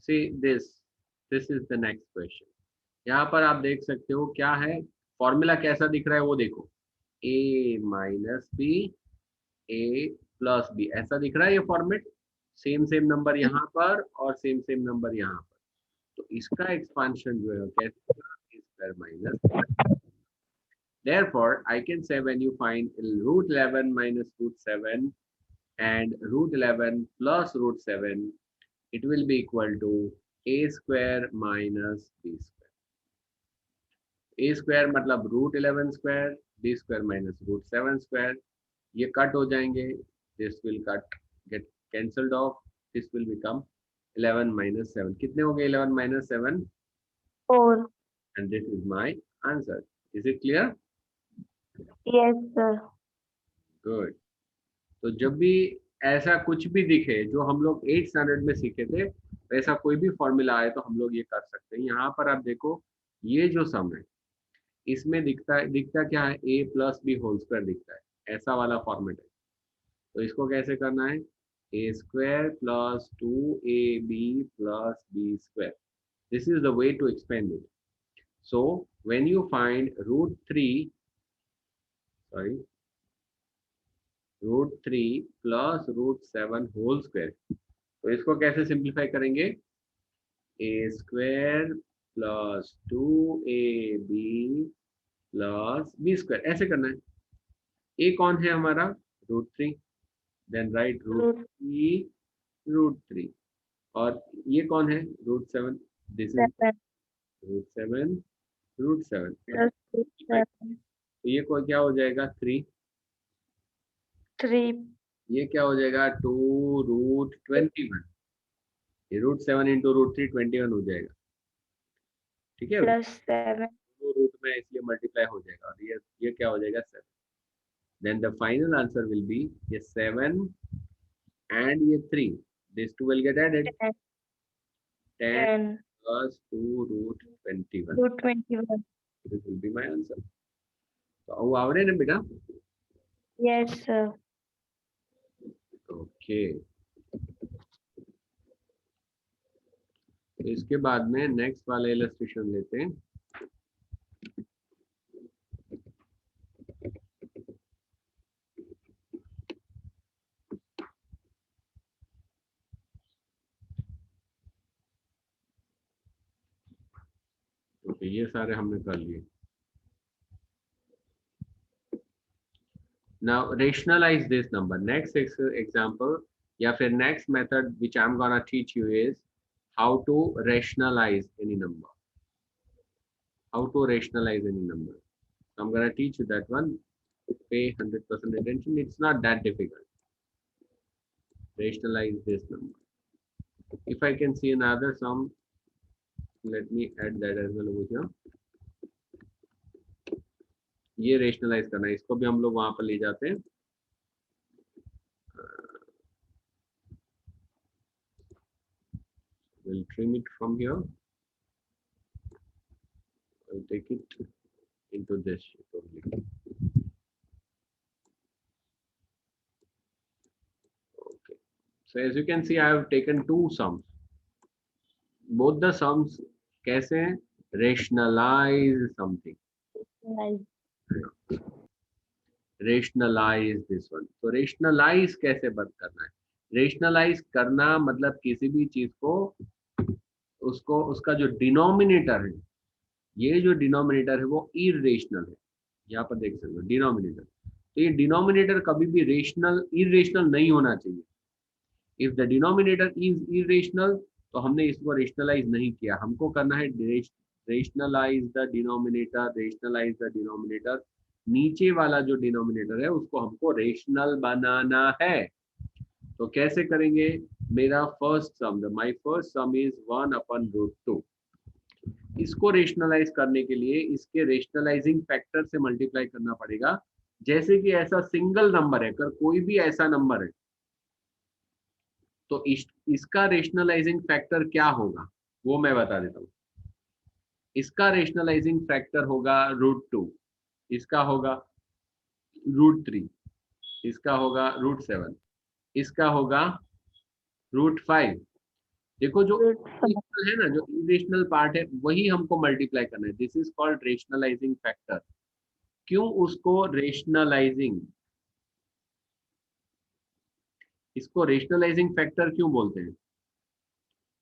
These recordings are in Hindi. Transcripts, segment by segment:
See this is the next question. यहाँ पर आप देख सकते हो क्या है, फॉर्मूला कैसा दिख रहा है वो देखो, a minus b, a plus b, ऐसा दिख रहा है ये फॉर्मेट। सेम सेम नंबर यहाँ पर और सेम सेम नंबर यहाँ पर, तो इसका एक्सपांशन जो है कैसे, a square minus. Therefore, I can say when you find root 11 minus root 7 and root 11 plus root 7, it will be equal to a square minus b square. A square मतलब root 11 square, b square minus root 7 square. ये कट हो जाएंगे, this will cut, get cancelled off, this will become 11 minus 7. कितने हो गए 11 minus 7? 4. And this is my answer. Is it clear? Yes, sir. Good. तो जब भी ऐसा कुछ भी दिखे जो हम लोग 8th स्टैंडर्ड में सीखे थे, वैसा कोई भी फॉर्मूला आए तो हम लोग ये कर सकते हैं। यहाँ पर आप देखो, ये जो सम है इसमें दिखता क्या है, a plus b whole square दिखता है, ऐसा वाला फॉर्मेट है। तो इसको कैसे करना है, a square plus 2ab plus b square, this is the way to expand it. So when you find root 3 plus root 7 whole square, तो इसको कैसे सिंप्लीफाई करेंगे, a square plus 2ab plus b square, ऐसे करना है। a कौन है हमारा, रूट 3, देन राइट रूट 3, और ये कौन है, root 7, this is 7 root 7 plus 7. तो ये को क्या हो जाएगा 3, 3 ये क्या हो जाएगा 2√21, ये रूट 7 इंटू रूट 3 21 हो जाएगा, ठीक है। plus 7. दो रूट में इसलिए मल्टीप्लाई हो जाएगा, और ये क्या हो जाएगा 7, then the final answer will be ये 7 and ये 3, दिस 2 will get added, 10 10 plus 2√21, to 21. this will be my answer. तो वो आवड़े ना बेटा, Yes, sir. ओके। इसके बाद में नेक्स्ट वाला इलस्ट्रेशन लेते हैं। ओके, ये सारे हमने कर लिए। Now rationalize this number. Next example या फिर next method which I'm gonna teach you is how to rationalize any number. How to rationalize any number. I'm gonna teach you that one. Pay 100% attention. It's not that difficult. Rationalize this number. If I can see another sum, let me add that as well over here. ये रेशनलाइज करना है, इसको भी हम लोग वहां पर ले जाते हैं। We'll trim it from here. I'll take it into this sheet only. Okay. So as you can see, I have taken two sums. Both the sums कैसे हैं? Rationalize something. Rationalize this one. तो rationalize कैसे बंद करना है? Rationalize करना मतलब किसी भी चीज को, उसको उसका जो डिनोमिनेटर है, ये जो डिनोमिनेटर है वो इरेशनल है। यहाँ पर देख सकते हो डिनोमिनेटर, तो ये डिनोमिनेटर कभी भी रेशनल इरेशनल नहीं होना चाहिए। If the denominator is irrational तो हमने इसको रेशनलाइज नहीं किया, हमको करना है rationalize the denominator, rationalize the denominator, नीचे वाला जो डिनोमिनेटर है उसको हमको रेशनल बनाना है। तो कैसे करेंगे, मेरा first sum, my first sum is 1/√2, इसको रेशनलाइज करने के लिए इसके रेशनलाइजिंग फैक्टर से मल्टीप्लाई करना पड़ेगा। जैसे कि ऐसा सिंगल नंबर है, अगर कोई भी ऐसा नंबर है तो इसका रेशनलाइजिंग फैक्टर क्या होगा वो मैं बता देता हूँ। इसका रेशनलाइजिंग फैक्टर होगा √2, इसका होगा √3, इसका होगा √7, इसका होगा √5। देखो जो root 5. irrational है ना, जो इरेशनल पार्ट है वही हमको मल्टीप्लाई करना है। This is called rationalising factor. क्यों उसको रेशनलाइजिंग, इसको रेशनलाइजिंग फैक्टर क्यों बोलते हैं?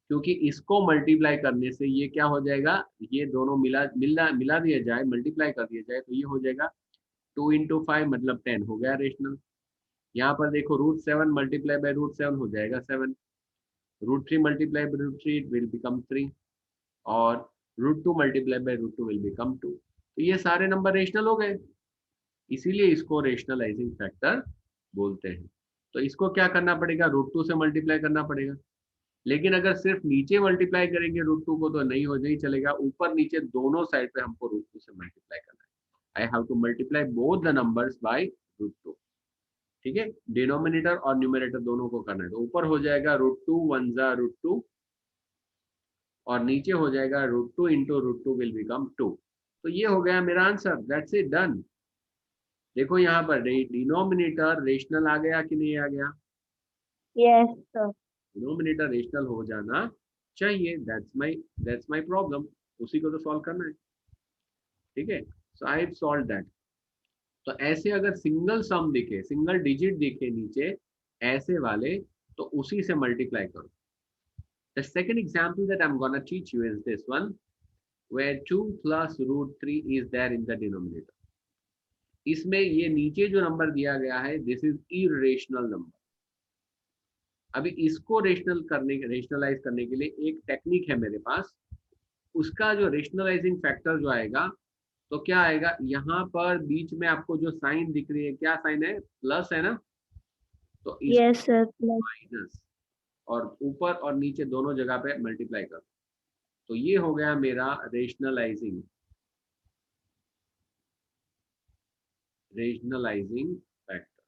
क्योंकि इसको मल्टीप्लाई करने से ये क्या हो जाएगा, ये दोनों मिला दिया जाए, मल्टीप्लाई कर दिया जाए तो ये हो जाएगा 2 × 5 मतलब 10 हो गया रेशनल। यहाँ पर देखो √7 मल्टीप्लाई बाय √7 हो जाएगा 7, √3 मल्टीप्लाई बाय √3 विल बिकम 3, और √2 मल्टीप्लाई बाय √2 विल बिकम 2। तो ये सारे नंबर रेशनल हो गए, इसीलिए इसको रेशनलाइजिंग फैक्टर बोलते हैं। तो इसको क्या करना पड़ेगा, √2 से मल्टीप्लाई करना पड़ेगा। लेकिन अगर सिर्फ नीचे मल्टीप्लाई करेंगे √2 को तो नहीं चलेगा, ऊपर नीचे दोनों साइड पे हमको √2 से मल्टीप्लाई करना है। I have to multiply both the numbers by √2। ठीक है, डिनोमिनेटर और न्यूमरेटर दोनों को करना है। तो ऊपर हो जाएगा √2 1 ज़ा √2, और नीचे हो जाएगा √2 इंटू √2 विल बिकम 2। तो ये हो गया मेरा आंसर, दैट्स इट, डन। देखो यहाँ पर डिनोमिनेटर रेशनल आ गया कि नहीं आ गया? Yes, sir. डिनोमिनेटर रेशनल हो जाना चाहिए, दैट्स माय प्रॉब्लम, उसी को तो सॉल्व करना है। ठीक है, सो आई हैव सॉल्व दैट। तो ऐसे अगर सिंगल सम दिखे, सिंगल डिजिट दिखे नीचे ऐसे वाले, तो उसी से मल्टीप्लाई करो। The second example that I'm gonna teach you is this one, where 2 plus √3 is there in the denominator. इसमें ये नीचे जो नंबर दिया गया है, दिस इज इरेशनल नंबर। अभी इसको रेशनलाइज करने के लिए एक टेक्निक है मेरे पास। उसका जो रेशनलाइजिंग फैक्टर जो आएगा, तो क्या आएगा, यहाँ पर बीच में आपको जो साइन दिख रही है, क्या साइन है, प्लस है ना, तो इस Yes, sir. Plus. माइनस, और ऊपर और नीचे दोनों जगह पे मल्टीप्लाई कर। तो ये हो गया मेरा रेशनलाइजिंग फैक्टर।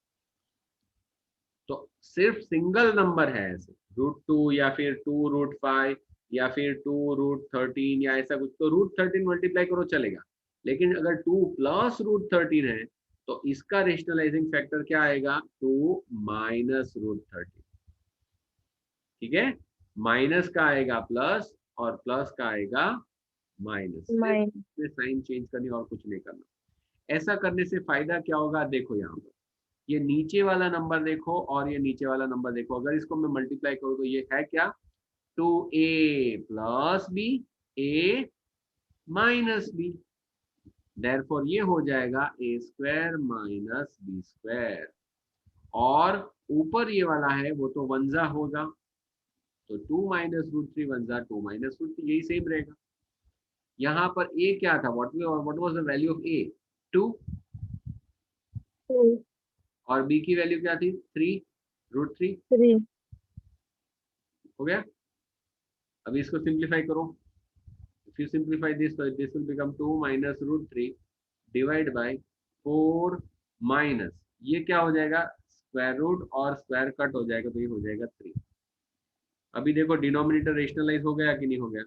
तो सिर्फ सिंगल नंबर है ऐसे, √2 या फिर 2 √5 या फिर 2 √13 या ऐसा कुछ, तो √13 मल्टीप्लाई करो चलेगा। लेकिन अगर 2 प्लस √13 है, तो इसका रेशनलाइजिंग फैक्टर क्या आएगा, 2 माइनस √13। ठीक है, माइनस का आएगा प्लस और प्लस का आएगा माइनस, Mine. साइन चेंज करनी और कुछ नहीं करना। ऐसा करने से फायदा क्या होगा, देखो यहाँ पर ये नीचे वाला नंबर देखो और ये नीचे वाला नंबर देखो, अगर इसको मैं मल्टीप्लाई करूँ तो ये है क्या, 2a plus b, a minus b, therefore ये हो जाएगा a² माइनस b²। और ऊपर ये वाला है वो तो 1 ज़ा होगा, तो 2 माइनस √3 1 ज़ा 2 माइनस √3, यही सेम रहेगा। यहाँ पर a क्या था, what was the value of a, 2, 2, और b की वैल्यू क्या थी, 3 √3। 3. हो गया। अभी इसको सिंप्लीफाई करो, if you simplify this, so this will become 2 minus √3 divide by 4 minus, ये क्या हो जाएगा, स्क्वायर रूट और स्क्वायर कट हो जाएगा, तो ये हो जाएगा 3। अभी देखो डिनोमिनेटर रेशनलाइज हो गया कि नहीं हो गया,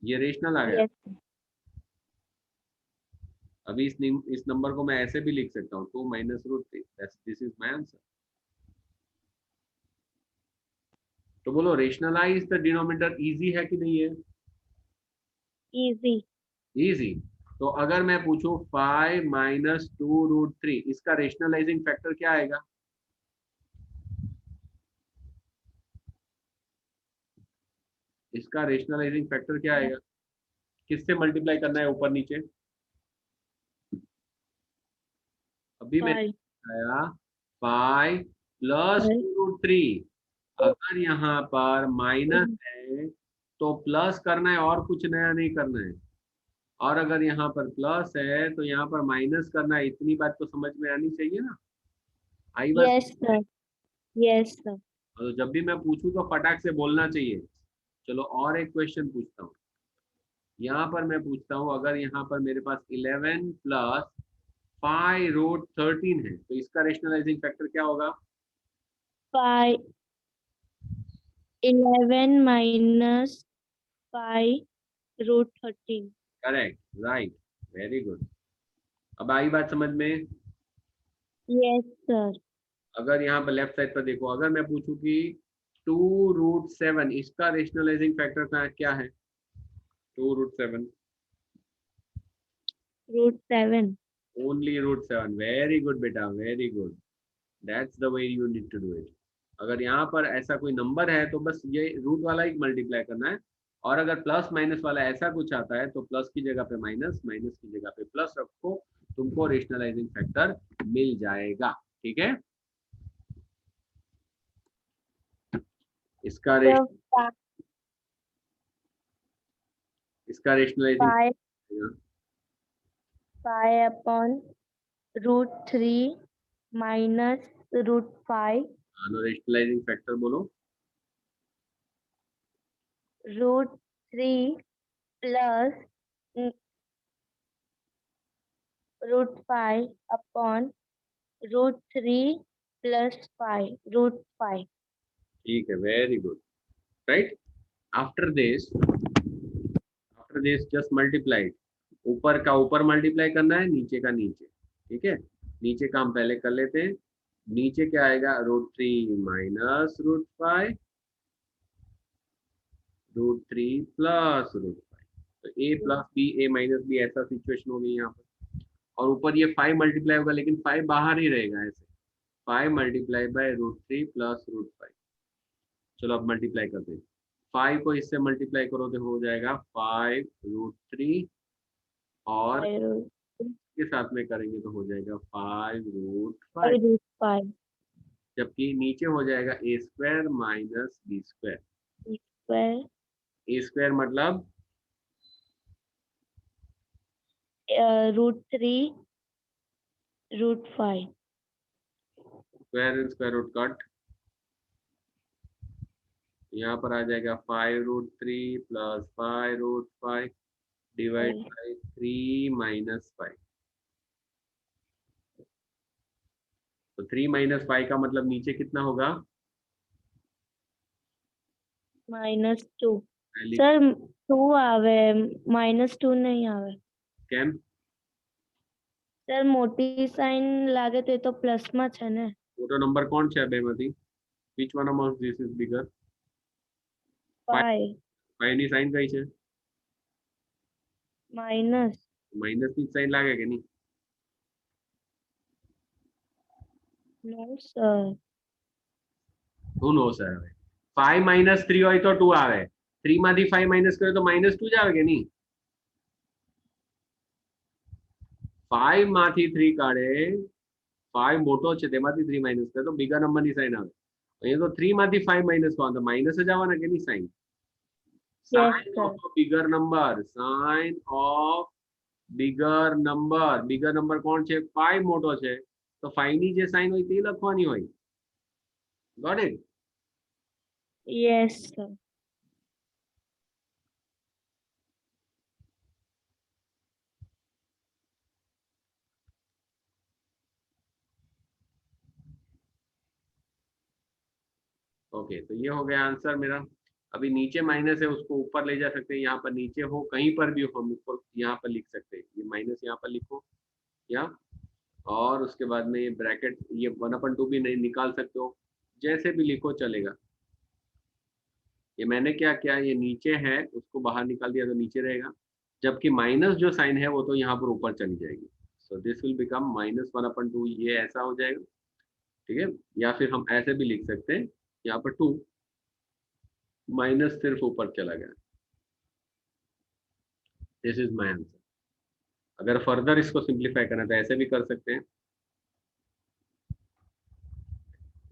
ये रेशनल आ गया। Yes. अभी इस नंबर को मैं ऐसे भी लिख सकता हूँ, 2 minus √3, this is my answer. तो बोलो रेशनलाइज द डिनोमिनेटर इजी है कि नहीं है, Easy. इजी। तो अगर मैं पूछूं 5 माइनस 2 √3, इसका रेशनलाइजिंग फैक्टर क्या आएगा, इसका रेशनलाइजिंग फैक्टर क्या आएगा, किससे मल्टीप्लाई करना है ऊपर नीचे। अभी मैंने 5. बताया 5 प्लस 5. 2 √3, अगर यहाँ पर माइनस है तो प्लस करना है और कुछ नया नहीं करना है, और अगर यहाँ पर प्लस है तो यहाँ पर माइनस करना है। इतनी बात तो समझ में आनी चाहिए ना, आई बात। Yes, sir. Yes, sir. तो जब भी मैं पूछूं तो फटाक से बोलना चाहिए। चलो और एक क्वेश्चन पूछता हूँ, यहाँ पर मैं पूछता हूँ, अगर यहाँ पर मेरे पास 11 प्लस 5 √13 है, तो इसका रेशनलाइजिंग फैक्टर क्या होगा, 5. 11 minus 5 √13. Correct, right, very good. अब आई बात समझ में। Yes, sir. अगर यहाँ पर लेफ्ट साइड पर देखो, अगर मैं पूछूं कि 2√7 इसका रेशनलाइजिंग फैक्टर क्या है? 2√7 √7. ओनली √7। वेरी गुड बेटा, very good. That's the way you need to do it. अगर यहाँ पर ऐसा कोई नंबर है तो बस ये रूट वाला ही मल्टीप्लाई करना है, और अगर प्लस माइनस वाला ऐसा कुछ आता है तो प्लस की जगह पे माइनस, माइनस की जगह पे प्लस रखो, तुमको रेशनलाइजिंग फैक्टर मिल जाएगा। ठीक है, इसका So इसका रेशनलाइजिंग 5/√3 minus √5. रेशनलाइजिंग फैक्टर बोलो। √3 plus √5 upon √3 plus 5 √5. ठीक है, very good, right. After this just multiplied. ऊपर का ऊपर मल्टीप्लाई करना है, नीचे का नीचे। ठीक है, नीचे का हम पहले कर लेते हैं। नीचे क्या आएगा? √3 माइनस √5, √3 प्लस √5। तो a plus b, a minus b, ऐसा सिचुएशन हो गई यहाँ पर। और ऊपर ये 5 मल्टीप्लाई होगा, लेकिन 5 बाहर ही रहेगा ऐसे। 5 मल्टीप्लाई बाय √3 प्लस √5। चलो अब मल्टीप्लाई करते हैं। 5 को इससे मल्टीप्लाई करो तो हो जाएगा 5√3, और 5 के साथ में करेंगे तो हो जाएगा 5√5। √5 जबकि नीचे हो जाएगा a² minus b²। square a² मतलब √3 √5. Square and square root cut. यहाँ पर आ जाएगा 5√3 प्लस 5√5 डिवाइड बाई 3 माइनस 5। तो 3 माइनस 5 का मतलब नीचे कितना होगा? -2. सर 2 आवे, -2 नहीं आवे. કેમ? સર મોટી સાઇન લાગે તો પ્લસ માં છે ને. મોટો નંબર કોણ છે આ બેમાંથી? which one among this is bigger? 5 5 ની સાઇન કઈ છે? માઇનસ. માઇનસ ની સાઇન લાગે કે નહીં? નો સર. શું નો સર? 5 માઇનસ 3 હોય તો 2 આવે, 3 માંથી 5 માઇનસ કરે તો -2 જ આવે કે નહીં? 5 માંથી 3 કાઢે, 5 મોટો છે તેમાંથી 3 માઇનસ કરે તો બિગર નંબરની સાઇન આવે. અહીંયા તો 3 માંથી 5 માઇનસ કરવાનું તો માઇનસ જ આવવાના કે નહીં sign? Sign of bigger number, sign of bigger number કોણ છે? 5 મોટો છે તો 5 ની જે સાઇન હોય તે લખવાની હોય. Got it? Yes sir. Okay, तो ये हो गया आंसर मेरा। अभी नीचे माइनस है, उसको ऊपर ले जा सकते हैं, यहाँ पर नीचे हो कहीं पर भी हो हम उसको यहाँ पर लिख सकते हैं। ये माइनस यहाँ पर लिखो, या और उसके बाद में ये ब्रैकेट, ये 1/2 भी नहीं निकाल सकते हो, जैसे भी लिखो चलेगा। ये मैंने क्या किया, ये नीचे है उसको बाहर निकाल दिया तो नीचे रहेगा, जबकि माइनस जो साइन है वो तो यहाँ पर ऊपर चली जाएगी। सो दिस विल बिकम -1/2, ये ऐसा हो जाएगा। ठीक है, या फिर हम ऐसे भी लिख सकते हैं, यहाँ पर 2 माइनस सिर्फ ऊपर चला गया। This is my answer. अगर फर्दर इसको सिंप्लीफाई करना तो ऐसे भी कर सकते हैं।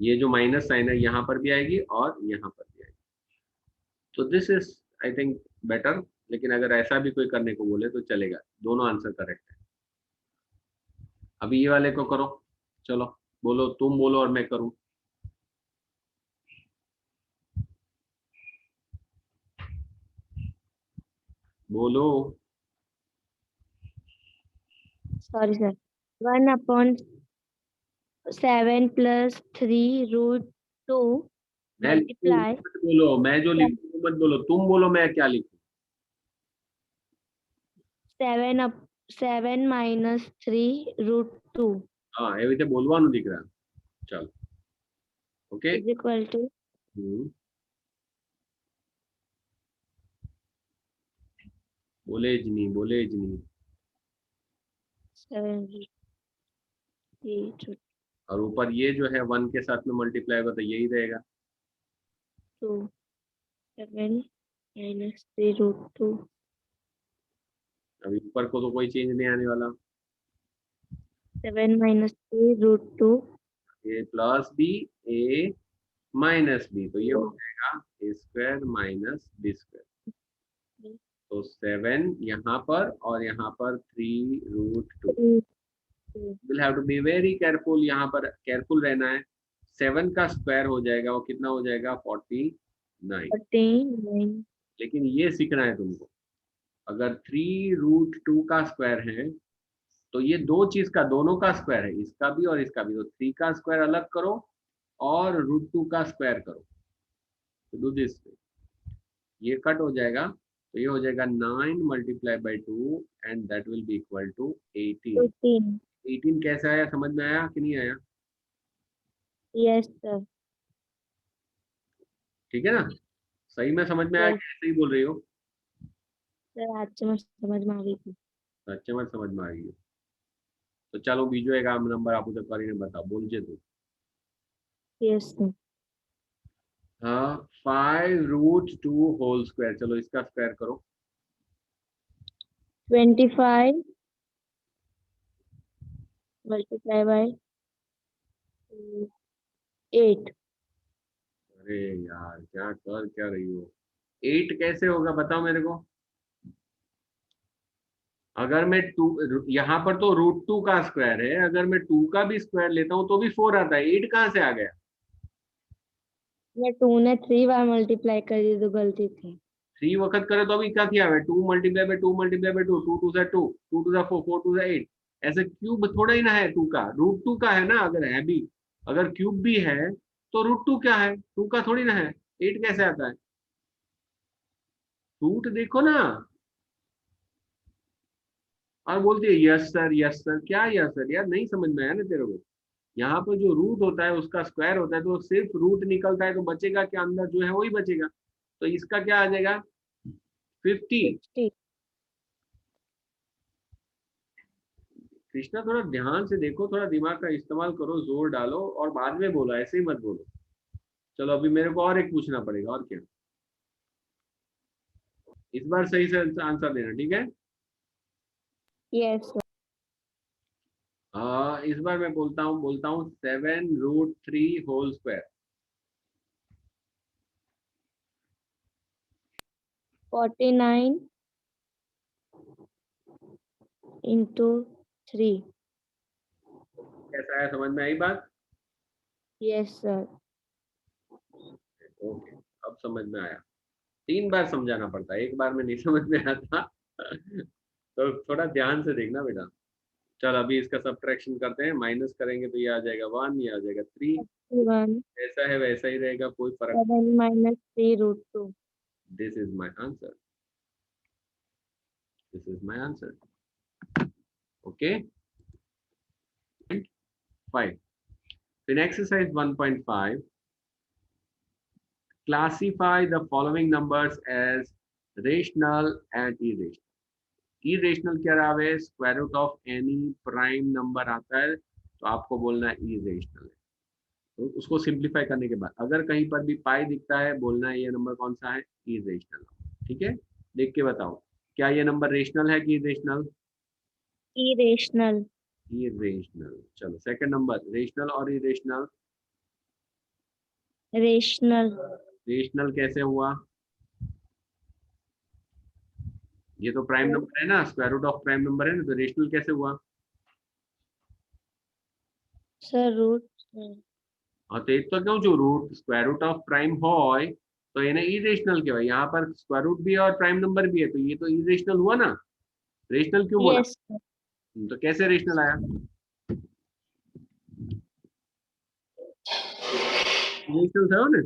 ये जो माइनस साइन है यहाँ पर भी आएगी और यहाँ पर भी आएगी। तो this is I think better, लेकिन अगर ऐसा भी कोई करने को बोले तो चलेगा, दोनों आंसर करेक्ट है। अभी ये वाले को करो, चलो बोलो, तुम बोलो और मैं करूं। बोलो। Sorry sir. 1/7 plus 3 √2 multiply. बोलो, मैं जो लिखूं मत बोलो, तुम बोलो मैं क्या लिखूं। 7 minus 3 √2. हाँ, એવી રીતે બોલવાનું દીકરા। ચાલો ओके। इज इक्वल टू बोले जनी, बोले जनी। 7 और ऊपर ये जो है 1 के साथ में मल्टीप्लाई होगा तो यही रहेगा। 2 7 minus 3 root 2 अभी ऊपर को तो कोई चेंज नहीं आने वाला। 7 minus 3 root 2 a plus b, a minus b, तो ये हो जाएगा a square minus b square. तो 7 यहाँ पर और यहाँ पर 3 root 2। Will have to be very careful, यहाँ पर केयरफुल रहना है। 7 का स्क्वायर हो जाएगा, वो कितना हो जाएगा 49। 49 लेकिन ये सीखना है तुमको, अगर 3 रूट 2 का स्क्वायर है तो ये दो चीज का, दोनों का स्क्वायर है, इसका भी और इसका भी। तो 3 का स्क्वायर अलग करो और रूट 2 का स्क्वायर करो, तो डू दिस, ये कट हो जाएगा, तो ये हो जाएगा 9 multiply by 2 and that will be equal to 18। 18 18 कैसे आया, समझ में आया कि नहीं आया? yes sir ठीक है ना, सही में समझ में आया yes कि ऐसे ही बोल रही हो? sir आज से मैं समझ में आ गई थी अच्छे में समझ में आ गई है। तो चलो बीजो एक आम नंबर आप उधर કરીને बताओ, बोलचे तू। yes sir हाँ, 5 रूट 2 होल स्क्वायर, चलो इसका स्क्वायर करो। 25 multiply by 8 अरे यार क्या कर क्या रही हो, 8 कैसे होगा बताओ मेरे को। अगर मैं 2, यहाँ पर तो रूट 2 का स्क्वायर है, अगर मैं 2 का भी स्क्वायर लेता हूँ तो भी 4 आता है, 8 कहाँ से आ गया? मैं 2 ने 3 बार मल्टीप्लाई कर दी तो गलती थी 3 वक्त करे तो अभी क्या किया है, 2 मल्टीप्लाई बाई 2 मल्टीप्लाई बाई 2, 2 टू सा 2, 2 टू सा 4, 4 टू सा 8। ऐसे क्यूब थोड़ा ही ना है 2 का, रूट 2 का है ना, अगर है भी, अगर क्यूब भी है तो रूट 2 क्या है, 2 का थोड़ी ना है, 8 कैसे आता है? रूट देखो ना। और बोलती है यस सर, क्या यस सर यार, नहीं समझ में आया ना तेरे को। यहाँ पर जो रूट होता है उसका स्क्वायर होता है, तो सिर्फ रूट निकलता है तो बचेगा क्या, अंदर जो है वही बचेगा। तो इसका क्या आ जाएगा 50। 60 कृष्णा थोड़ा ध्यान से देखो, थोड़ा दिमाग का इस्तेमाल करो, जोर डालो और बाद में बोलो, ऐसे ही मत बोलो। चलो अभी मेरे को और एक पूछना पड़ेगा, और क्या, इस बार सही से आंसर देना, ठीक है? yes sir इस बार मैं बोलता हूँ 7 रूट 3 होल स्क्वायर। 49 into 3 कैसा है, समझ में आई बात? yes sir ओके, अब समझ में आया। 3 बार समझाना पड़ता है, एक बार में नहीं समझ में आता। तो थोड़ा ध्यान से देखना बेटा। चल अभी इसका सब्ट्रैक्शन करते हैं, माइनस करेंगे तो ये आ जाएगा 1, ये आ जाएगा 3। 1 ऐसा है वैसा ही रहेगा, कोई फर्क। 7 minus 3 root 2 this is my answer, this is my answer. Okay, 5 in exercise 1.5 classify the following numbers as rational and irrational। irrational क्या रहा है, square root of any prime number आता है तो आपको बोलना है irrational है। तो उसको सिंप्लीफाई करने के बाद अगर कहीं पर भी पाई दिखता है, बोलना है ये नंबर कौन सा है, irrational। ठीक है, देख के बताओ क्या ये नंबर रेशनल है कि irrational? irrational irrational। चलो सेकंड नंबर, रेशनल और irrational। rational रेशनल कैसे हुआ, ये तो प्राइम नंबर है ना, square root of prime number है ना, तो रेशनल कैसे हुआ? sir root हाँ तो एक तो क्यों, जो root square root of prime હોય तो એને इरेशनल કહેવાય, यहाँ पर स्क्वायर रूट भी है और प्राइम नंबर भी है, तो ये तो इरेशनल हुआ ना। रेशनल क्यों बोला, yes sir तो कैसे रेशनल आया? इरेशनल था ना,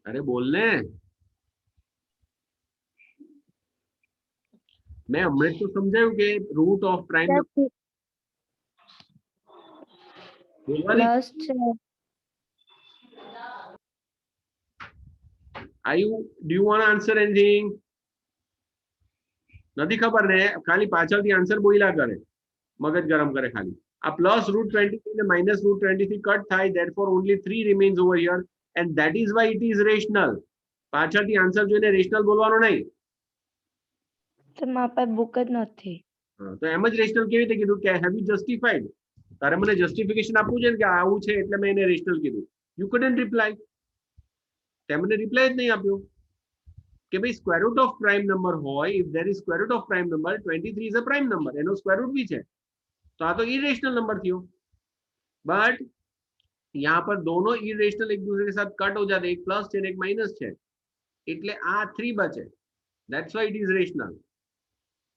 अरे बोलने, मैं अमृत तो समझाऊं कि root of prime sir plus do you want to answer anything? નથી ખબર ને, ખાલી પાછળથી આન્સર બોલ્યા કરે, મગજ ગરમ કરે ખાલી. આ પ્લસ √23 ને માઇનસ √23 કટ થાય, therefore only 3 remains over here and that is why it is rational. પાછળથી આન્સર જોઈને રેશનલ બોલવાનો નહીં. મારા પાસે બુક જ નથી. તો એમ જ રેશનલ કેવી રીતે કીધું કે હેવ યુ જસ્ટિફાઈડ? તારે મને જસ્ટિફિકેશન આપવું છે કે આવું છે એટલે મેં એને રેશનલ કીધું. You couldn't reply. તે મને રિપ્લાય જ નહીં આપ્યો કે ભાઈ square root of prime number હોય, if there is square root of prime number 23 is a prime number, એનો સ્ક્વેર રૂટ બી છે, તો આ તો ઇરેશનલ નંબર થયો. બટ यहाँ पर दोनों इरेशनल एक दूसरे के साथ कट हो जाते, एक प्लस है एक माइनस है, એટલે આ 3 બચે. That's why it is rational.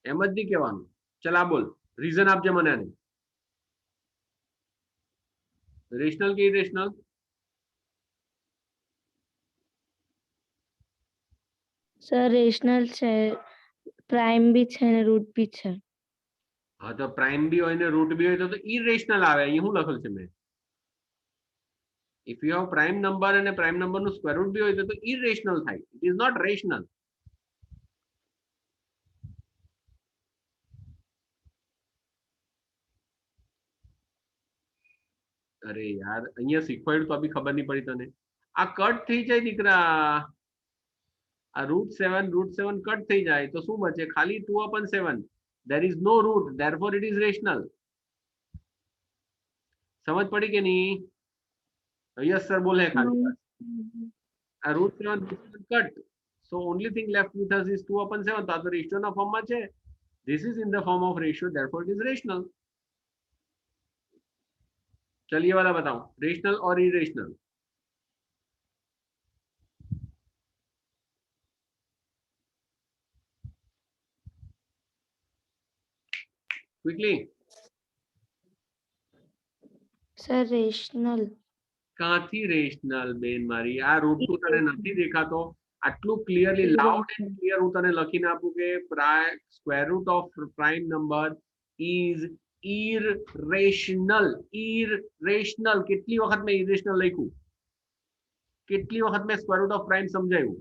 એમ જ નહીં કહેવાનું. ચલ આ બોલ, રીઝન આપજે મને આને. રેશનલ કે ઇરેશનલ? સર રેશનલ છે, પ્રાઇમ બી છે ને રૂટ બી છે. હા તો પ્રાઇમ બી હોય ને રૂટ બી હોય તો ઇરેશનલ આવે. અહીં શું લખેલ છે મેં? If you have prime number and a prime number નું square root भी હોય તો irrational થાય. It is not rational. અરે યાર અહીંયા શીખવાડ્યું તો બી ખબર નહીં પડી તને. આ કટ થઈ જાય દીકરા. આ √7 કટ થઈ જાય તો શું બચે? ખાલી 2/7. There is no root, therefore it is rational. સમજ પડી કે નહીં? Yes sir बोले खाली √7 cut, so only thing left with us is 2/7. तो रेशियो ना फॉर्म में है, this is in the form of ratio, therefore it is rational. चलिए वाला बताओ, रेशनल और इरेशनल. Quickly sir rational. કાંથી રેશનલ બેન મારી? આ √2 તને નથી દેખાતો? આટલું ક્લિયરલી લાઉડ એન્ડ ક્લિયર હું તને લખીને આપું કે square root of prime number is irrational. Irrational કેટલી વખત મેં ઇરેશનલ લખ્યું? કેટલી વખત મેં સ્ક્વેર રૂટ ઓફ પ્રાઇમ સમજાવ્યું?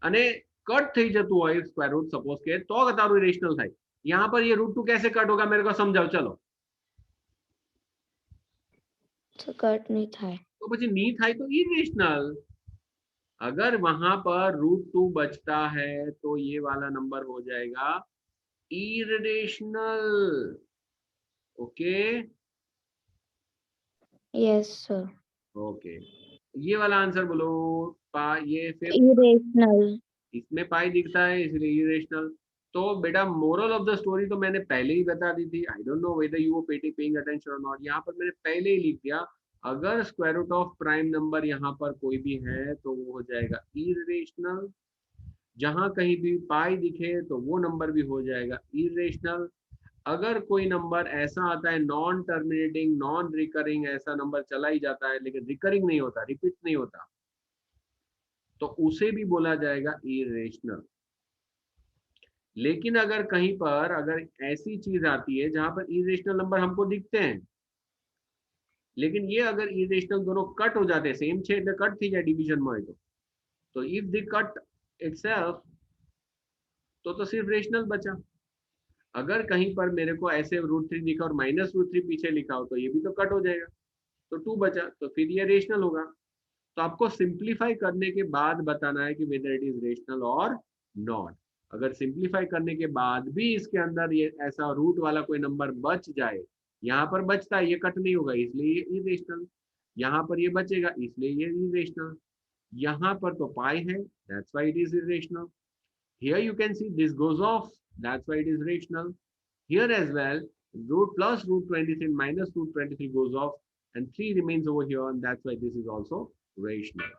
અને કટ થઈ જતું હોય સ્ક્વેર રૂટ સपोज के तो ताરું इरेशनल થાય. यहाँ पर ये √2 कैसे कट होगा मेरे को समझाओ. चलो कट नहीं था तो પછી नहीं થાય तो इरेशनल. अगर वहां पर √2 बचता है तो ये वाला नंबर हो जाएगा irrational. Okay yes sir. Okay ये वाला आंसर बोलो. ये फिर इरेशनल. इसमें पाई दिखता है इसलिए इरेशनल. तो बेटा मोरल ऑफ द स्टोरी तो मैंने पहले ही बता दी थी. I don't know whether you were paying attention और नॉट. यहाँ पर मैंने पहले ही लिख दिया, अगर square root of prime number यहाँ पर कोई भी है तो वो हो जाएगा इरेशनल. जहां कहीं भी पाई दिखे तो वो नंबर भी हो जाएगा इरेशनल. अगर कोई नंबर ऐसा आता है नॉन टर्मिनेटिंग नॉन रिकरिंग, ऐसा नंबर चला ही जाता है लेकिन रिकरिंग नहीं होता, रिपीट नहीं होता, तो उसे भी बोला जाएगा इरेशनल. लेकिन अगर कहीं पर अगर ऐसी चीज आती है जहां पर इरेशनल नंबर हमको दिखते हैं, लेकिन ये अगर इरेशनल दोनों कट हो जाते हैं, सेम छे એટલે કટ થઈ જાય ડિવિઝન માં હોય तो इफ द कट इटसेल्फ तो सिर्फ रेशनल बचा. अगर कहीं पर मेरे को ऐसे √3 दिखा और -√3 पीछे लिखा हो तो ये भी तो कट हो जाएगा, तो 2 बचा, तो फिर ये रेशनल होगा. तो आपको सिंप्लीफाई करने के बाद बताना है कि वेदर इट इज रेशनल और नॉट. अगर सिंप्लीफाई करने के बाद भी इसके अंदर ये ऐसा रूट वाला कोई नंबर बच जाए, यहाँ पर बचता है ये कट नहीं होगा इसलिए ये इरेशनल, यहाँ पर ये बचेगा इसलिए ये इरेशनल, यहाँ पर तो पाई है that's why it is irrational. Here you can see this goes off, that's why it is rational. Here as well root plus √23 minus √23 goes off and 3 remains over here and that's why this is also rational.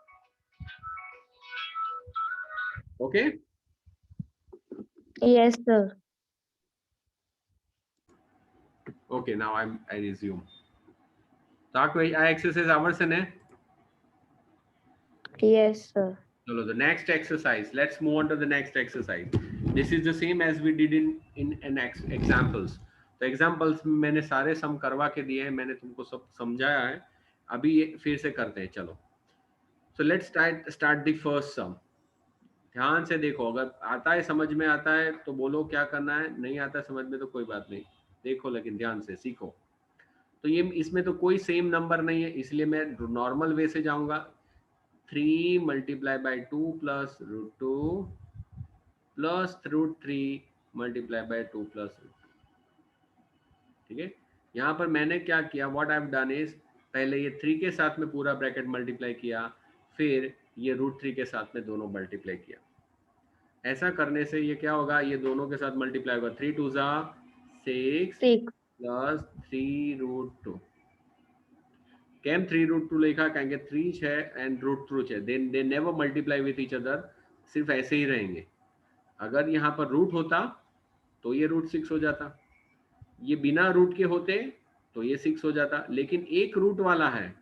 Okay? Yes sir. Okay, now I resume. तो आ एक्सरसाइज आवड़શે ને? Yes sir. Chalo, the next exercise, let's move on to the next exercise. This is the same as we did in examples. तो एग्जाम्पल्स में मैंने सारे सम करवा के दिए हैं, मैंने तुमको सब समझाया है। अभी ये फिर से करते हैं, चलो। So let's start the first sum. ध्यान से देखो, अगर आता है समझ में आता है तो बोलो क्या करना है, नहीं आता समझ में तो कोई बात नहीं, देखो लेकिन ध्यान से सीखो। तो ये इसमें तो कोई सेम नंबर नहीं है, इसलिए मैं नॉर्मल वे से जाऊंगा। 3 multiply by 2 plus √2 plus √3 multiply by 2 plus √2। ठीक है, यहाँ पर मैंने क्या किया, what I have done is, पहले ये 3 के साथ में पूरा ब्रैकेट मल्टीप्लाई किया, फिर ये √3 के साथ में दोनों मल्टीप्लाई किया। ऐसा करने से ये क्या होगा, ये दोनों के साथ मल्टीप्लाई होगा, 3 2 जा 6 6 प्लस 3√2। केम 3√2 लिखा, कहेंगे 3 है एंड √2 है, they never multiply with each other, सिर्फ ऐसे ही रहेंगे। अगर यहाँ पर रूट होता तो ये √6 हो जाता, ये बिना रूट के होते तो ये 6 हो जाता, लेकिन एक रूट वाला है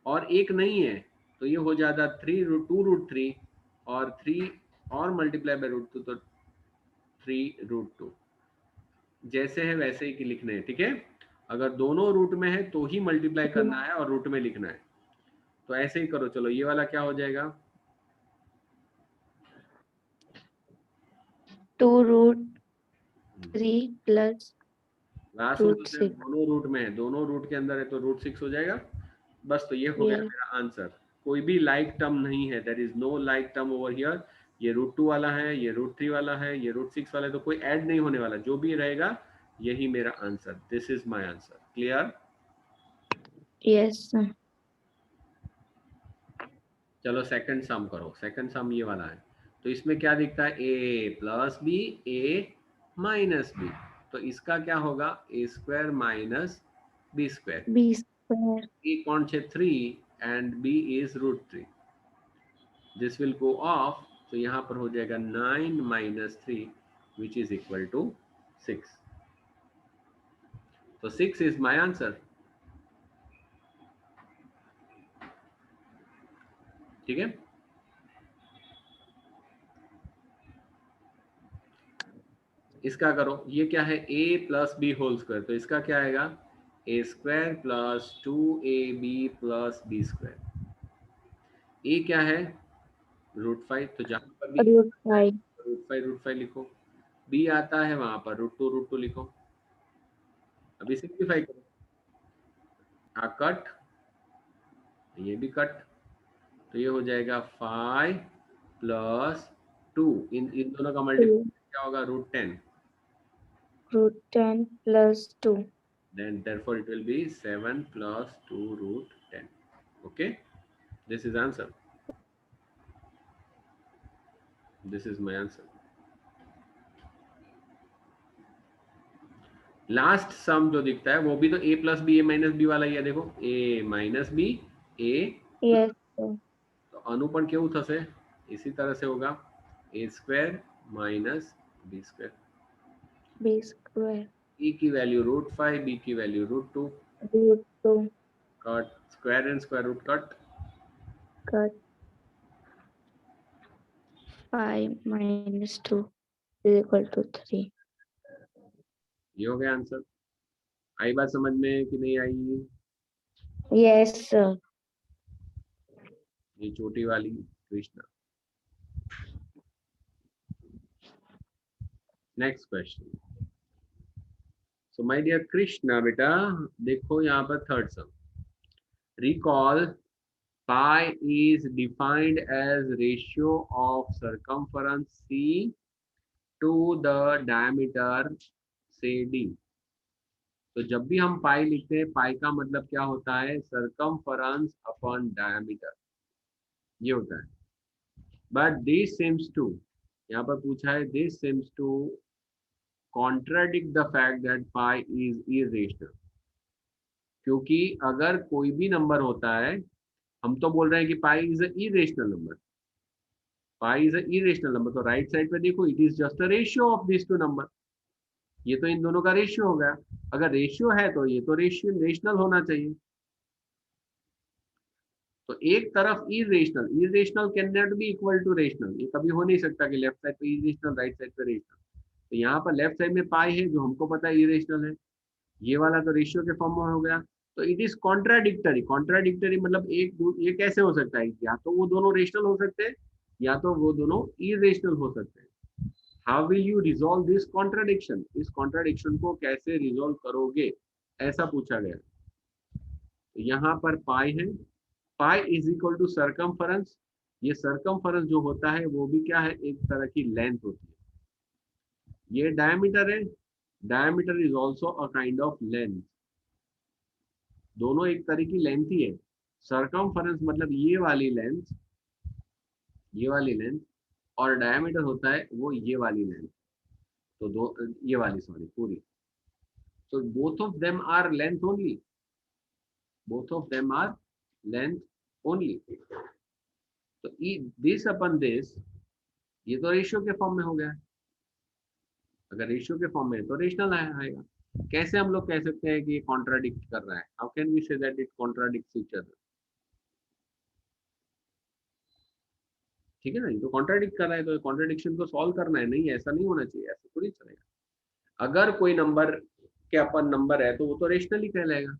और एक नहीं है, तो ये हो जाता 3√2 और 3 और मल्टीप्लाई बाय √2 तो 3√2। जैसे है वैसे ही लिखने हैं, ठीक है। अगर दोनों रूट में है तो ही मल्टीप्लाई करना है और रूट में लिखना है, तो ऐसे ही करो। चलो ये वाला क्या हो जाएगा, 2√3 प्लस लास्ट में तो सिर्फ √6। दोनों रूट में है, दोनों रूट के अंदर है तो √6 हो जाएगा। बस, तो ये हो गया ये मेरा आंसर। कोई भी लाइक टर्म नहीं है, there is no like term over here. ये √2 वाला है, ये √3 वाला है, ये √6 वाला है, तो कोई ऐड नहीं होने वाला, जो भी रहेगा यही मेरा answer. This is my answer. Clear? Yes sir. चलो सेकंड सम करो। सेकंड सम ये वाला है, तो इसमें क्या दिखता है, a plus b a minus b, तो इसका क्या होगा, a² minus b²। b²। a कौन है, 3 and b is √3। This will go off, तो यहाँ पर हो जाएगा 9 minus 3 which is equal to 6। तो 6 इज माय आंसर। ठीक है, इसका करो, ये क्या है, a plus b whole square, तो इसका क्या आएगा, a² plus 2ab plus b²। a क्या है, √5, तो जहां पर भी √5। √5 लिखो, b आता है वहां पर √2 लिखो। अभी सिंप्लीफाई करो, कट, ये भी कट, तो ये हो जाएगा 5 प्लस 2, इन दोनों का 2 मल्टीप्लाई क्या होगा, √10, √10 plus 2। then therefore it will be 7 plus 2 √10. Okay, this is answer, this is my answer. Last sum जो दिखता है वो भी तो a plus b a minus b वाला ही है, देखो a minus b a, yes sir. तो अनुपण केवू थसे, इसी तरह से होगा a² minus b²। b²। a की वैल्यू √5, b की value √2, √2 cut square and square root cut, cut 5 minus 2 is equal to 3। ये हो गया आंसर। आई बात समझ में कि नहीं आई? Yes sir. ये छोटी वाली Krishna. Next question. So my dear Krishna बेटा, देखो यहाँ पर third sum. Recall pi is defined as ratio of circumference c to the diameter say d। तो जब भी हम पाई लिखते हैं, पाई का मतलब क्या होता है, सरकमफरेंस अपॉन डायमीटर, ये होता है। बट दिस सेम्स टू, यहाँ पर पूछा है, this seems to contradict the fact that pi is irrational. क्योंकि अगर कोई भी नंबर होता है, हम तो बोल रहे हैं कि pi is a irrational number, pi is a irrational number, तो राइट साइड पे देखो, it is just a ratio of this two number, ये तो इन दोनों का रेशियो हो गया। अगर रेशियो है तो ये तो रेशियो रेशनल होना चाहिए। तो एक तरफ irrational, irrational can not be equal to rational, ये कभी हो नहीं सकता कि लेफ्ट साइड पे इरेशनल राइट साइड पे रेशनल। तो यहाँ पर लेफ्ट साइड में पाई है जो हमको पता है इरेशनल है, ये वाला तो रेशियो के फॉर्म में हो गया। तो इट इज कॉन्ट्राडिक्टरी। कॉन्ट्राडिक्टरी मतलब ये कैसे हो सकता है, या तो वो दोनों रेशनल हो सकते हैं या तो वो दोनों इरेशनल हो सकते हैं। How will you resolve this contradiction, इस कॉन्ट्राडिक्शन को कैसे रिजॉल्व करोगे, ऐसा पूछा गया। तो यहाँ पर पाई है, pi is equal to circumference. ये सर्कमफरेंस जो होता है वो भी क्या है, एक तरह की लेंथ होती है। ये डायमीटर है, diameter is also a kind of length, दोनों एक तरह की लेंथ ही है। सर्कमफरेंस मतलब ये वाली लेंथ, और डायमीटर होता है वो ये वाली लेंथ, तो दो ये वाली सॉरी पूरी। so both of them are length only, both of them are length only। तो दिस अपन दिस, ये तो रेशियो के फॉर्म में हो गया। अगर रेशियो के फॉर्म में है तो रेशनल आएगा। कैसे हम लोग कह सकते हैं कि ये कॉन्ट्राडिक्ट कर रहा है, how can we say that it contradicts each other. ठीक है ना, ये तो कॉन्ट्राडिक्ट कर रहा है, तो कॉन्ट्राडिक्शन को सॉल्व करना है, नहीं ऐसा नहीं होना चाहिए, ऐसा थोड़ी चलेगा। अगर कोई नंबर के अपन नंबर है तो वो तो रेशनली कहलाएगा।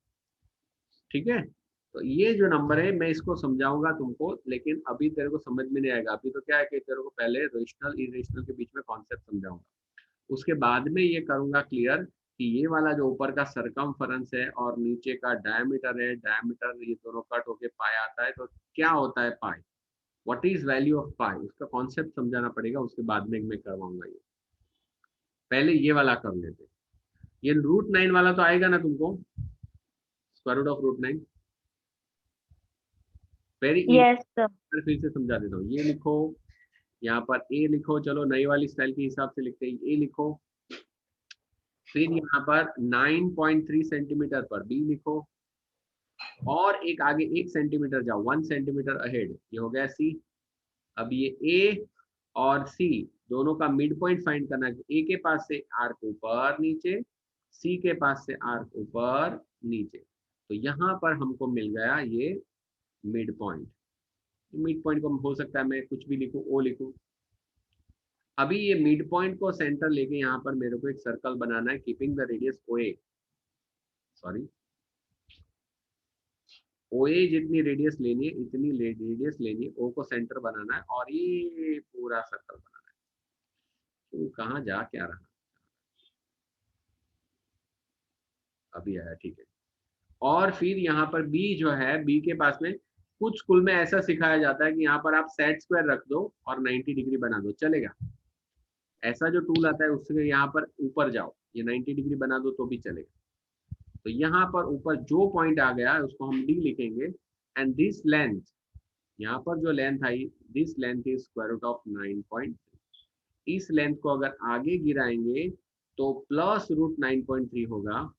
ठीक है, तो ये जो नंबर है मैं इसको समझाऊंगा तुमको, लेकिन अभी तेरे को समझ में नहीं आएगा। अभी तो क्या है कि तेरे को पहले रेशनल इरेशनल के बीच में कॉन्सेप्ट समझाऊंगा, उसके बाद में ये करूंगा क्लियर कि ये वाला जो ऊपर का सरकमफरेंस है और नीचे का डायमीटर है, डायमीटर ये दोनों कट होके पाई आता है, तो क्या होता है पाई, व्हाट इज वैल्यू ऑफ पाई, उसका कॉन्सेप्ट समझाना पड़ेगा। उसके बाद में मैं करवाऊंगा ये, पहले ये वाला कर लेते। ये √9 वाला तो आएगा ना तुमको, square root of √9, very yes sir. Easy. फिर से समझा देता हूँ, ये लिखो, यहाँ पर ए लिखो, चलो नई वाली स्टाइल के हिसाब से लिखते हैं, ए लिखो। फिर यहाँ पर 9.3 सेंटीमीटर पर बी लिखो, और एक आगे 1 सेंटीमीटर जाओ, 1 सेंटीमीटर अहेड, ये हो गया सी। अब ये ए और सी दोनों का मिड पॉइंट फाइंड करना है। ए के पास से आर्क ऊपर नीचे, सी के पास से आर्क ऊपर नीचे, तो यहाँ पर हमको मिल गया ये मिड पॉइंट। मिड पॉइंट को हो सकता है मैं कुछ भी लिखूं, ओ लिखूं। अभी ये मिड पॉइंट को सेंटर लेके यहाँ पर मेरे को एक सर्कल बनाना है, keeping the radius O A, sorry O A जितनी रेडियस लेनी है इतनी रेडियस लेनी है, ओ को सेंटर बनाना है और ये पूरा सर्कल बनाना है। तो कहाँ जा क्या रहा, अभी आया, ठीक है। और फिर यहाँ पर बी जो है, बी के पास में कुछ स्कूल में ऐसा सिखाया जाता है कि यहाँ पर आप सेट स्क्वायर रख दो और 90 डिग्री बना दो, चलेगा। ऐसा जो टूल आता है उससे यहाँ पर ऊपर जाओ, ये 90 डिग्री बना दो तो भी चलेगा। तो यहाँ पर ऊपर जो पॉइंट आ गया उसको हम डी लिखेंगे, एंड दिस लेंथ, यहाँ पर जो लेंथ आई, this length is square root of 9.3। इस लेंथ को अगर आगे गिराएंगे तो +√9.3 होगा,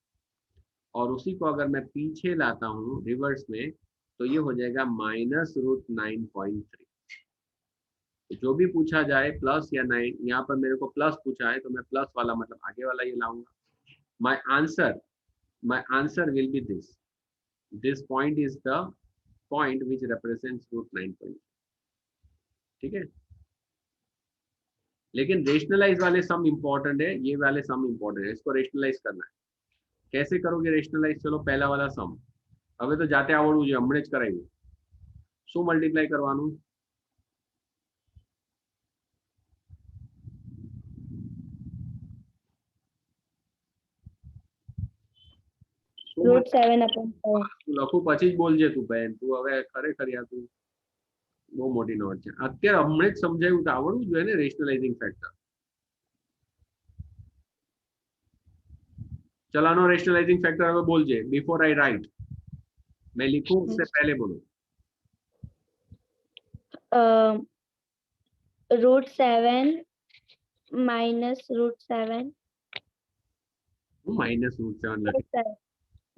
और उसी को अगर मैं पीछे लाता हूँ रिवर्स में तो ये हो जाएगा -√9.3। जो भी पूछा जाए प्लस या 9, यहाँ पर मेरे को प्लस पूछा है तो मैं प्लस वाला मतलब आगे वाला ये लाऊंगा। my answer will be this point is the point which represents √9.3। ठीक है, लेकिन रेशनलाइज वाले सम इंपॉर्टेंट है, ये वाले सम इंपॉर्टेंट है, इसको रेशनलाइज करना है। कैसे करोगे रेशनलाइज, चलो पहला वाला सम હવે તો જાતે આવડવું જોઈએ, હમણે જ કરાવ્યું। શું મલ્ટીપ્લાય કરવાનું, √7/4। તું લખું પછી જ બોલજે તું બેન, તું હવે ખરેખર યાર તું બહુ મોટી નોટ છે। અત્યારે હમણે જ સમજાયું તો આવડવું જોઈએ ને રેશનલાઇઝિંગ ફેક્ટર। चलानो रेशनलाइजिंग फैक्टर હવે બોલજે, बिफोर आई राइट, मैं लिखूं उससे पहले बोलो। √7 -√7 -√7 लगे,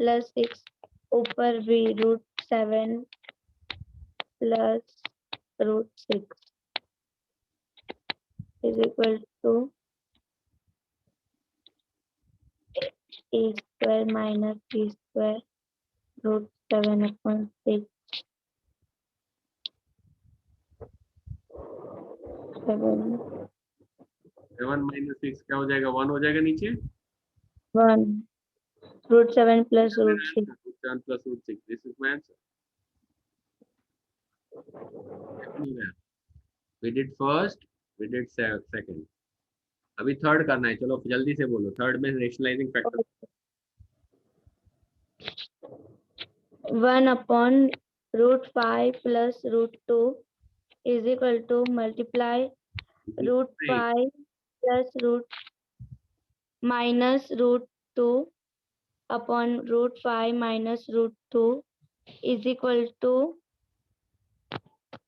+6 ऊपर भी √7 +√6 is equal to a square minus b square √7/6 7 7 minus 6 क्या हो जाएगा? 1 हो जाएगा नीचे। 1 root 7 plus root 6. Root 7 plus root 6. This is my answer. Anywhere. We did first, we did second. अभी थर्ड करना है, चलो जल्दी से बोलो। थर्ड में rationalising factor. 1 upon root 5 plus root 2 is equal to multiply root 5 plus root minus root 2 upon root 5 minus root 2 is equal to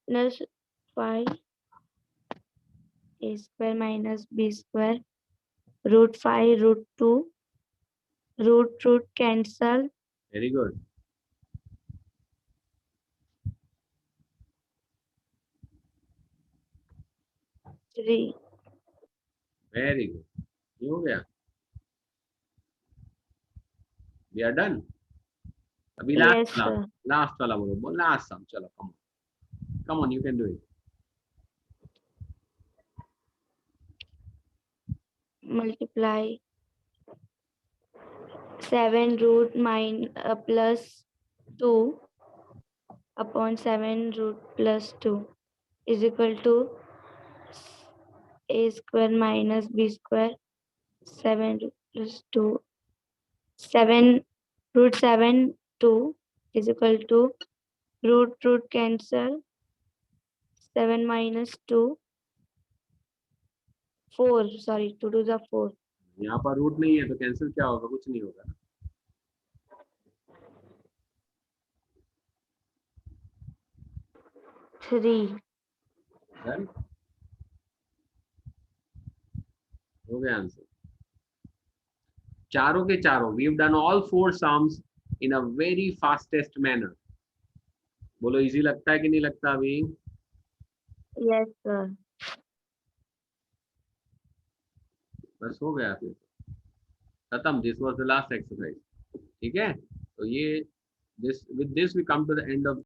plus 5 a square minus b square root 5 root 2 root cancel. Very good. Three. Very good. ये हो गया। We are done. अभी Yes, sir. लास्ट वाला बोलो, लास्ट सम। चलो come on, you can do it. Multiply 7 root plus 2 upon 7 root plus 2 is equal to a square minus b square 7 root plus 2 7 root 7 2 is equal to root cancel 7 minus 2 4 sorry 2 to the 4 यहाँ पर रूट नहीं है तो कैंसिल क्या होगा? कुछ नहीं होगा ना। 3 Done? हो गया आंसर। चारों के चारों we have done all 4 sums in a very fastest manner. बोलो इजी लगता है कि नहीं लगता अभी? yes sir बस हो गया फिर खत्म। This was the last exercise. ठीक है, तो ये this with this we come to the end of